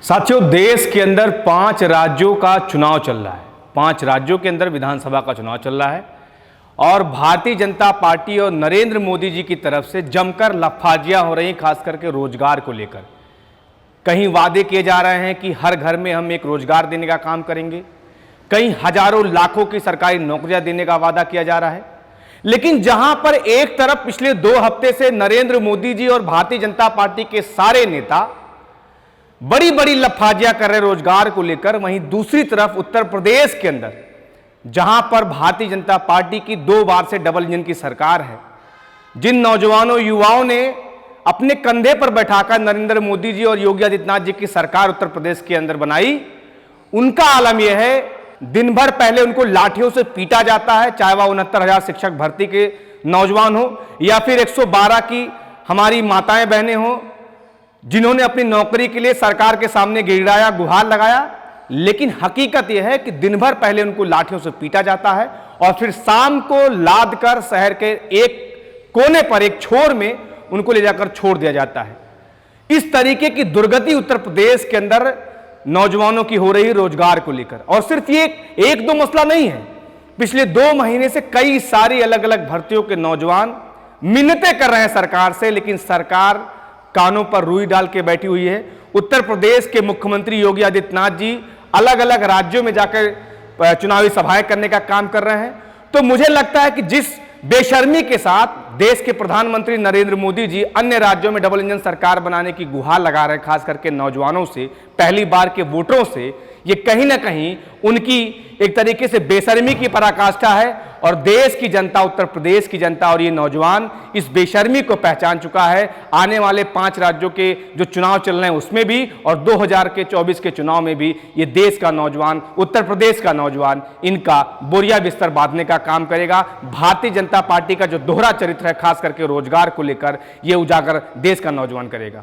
साथियों, देश के अंदर 5 राज्यों का चुनाव चल रहा है। 5 राज्यों के अंदर विधानसभा का चुनाव चल रहा है और भारतीय जनता पार्टी और नरेंद्र मोदी जी की तरफ से जमकर लफाजियां हो रही, खास करके रोजगार को लेकर। कहीं वादे किए जा रहे हैं कि हर घर में हम एक रोजगार देने का काम करेंगे, कहीं हजारों लाखों की सरकारी नौकरियां देने का वादा किया जा रहा है। लेकिन जहां पर एक तरफ पिछले 2 हफ्ते से नरेंद्र मोदी जी और भारतीय जनता पार्टी के सारे नेता बड़ी बड़ी लफाजियां कर रहे रोजगार को लेकर, वहीं दूसरी तरफ उत्तर प्रदेश के अंदर जहां पर भारतीय जनता पार्टी की 2 बार से डबल इंजन की सरकार है, जिन नौजवानों युवाओं ने अपने कंधे पर बैठाकर नरेंद्र मोदी जी और योगी आदित्यनाथ जी की सरकार उत्तर प्रदेश के अंदर बनाई, उनका आलम यह है दिन भर पहले उनको लाठियों से पीटा जाता है, चाहे वह 69,000 शिक्षक भर्ती के नौजवान हो या फिर 112 की हमारी माताएं बहनें हो जिन्होंने अपनी नौकरी के लिए सरकार के सामने गिड़गिड़ाया, गुहार लगाया। लेकिन हकीकत यह है कि दिन भर पहले उनको लाठियों से पीटा जाता है और फिर शाम को लाद कर शहर के एक कोने पर, एक छोर में उनको ले जाकर छोड़ दिया जाता है। इस तरीके की दुर्गति उत्तर प्रदेश के अंदर नौजवानों की हो रही रोजगार को लेकर। और सिर्फ ये एक दो मसला नहीं है, पिछले 2 महीने से कई सारी अलग अलग भर्तियों के नौजवान मिन्नतें कर रहे हैं सरकार से, लेकिन सरकार कानों पर रुई डाल के बैठी हुई है। उत्तर प्रदेश के मुख्यमंत्री योगी आदित्यनाथ जी अलग अलग राज्यों में जाकर चुनावी सभाएं करने का काम कर रहे हैं। तो मुझे लगता है कि जिस बेशर्मी के साथ देश के प्रधानमंत्री नरेंद्र मोदी जी अन्य राज्यों में डबल इंजन सरकार बनाने की गुहार लगा रहे हैं, खास करके नौजवानों से, पहली बार के वोटरों से, ये कहीं ना कहीं उनकी एक तरीके से बेशर्मी की पराकाष्ठा है। और देश की जनता, उत्तर प्रदेश की जनता और ये नौजवान इस बेशर्मी को पहचान चुका है। आने वाले 5 राज्यों के जो चुनाव चल रहे हैं उसमें भी और 2024 के चुनाव में भी ये देश का नौजवान, उत्तर प्रदेश का नौजवान इनका बोरिया बिस्तर बांधने का काम करेगा। भारतीय जनता पार्टी का जो दोहरा चरित्र है, खास करके रोजगार को लेकर, ये उजागर देश का नौजवान करेगा।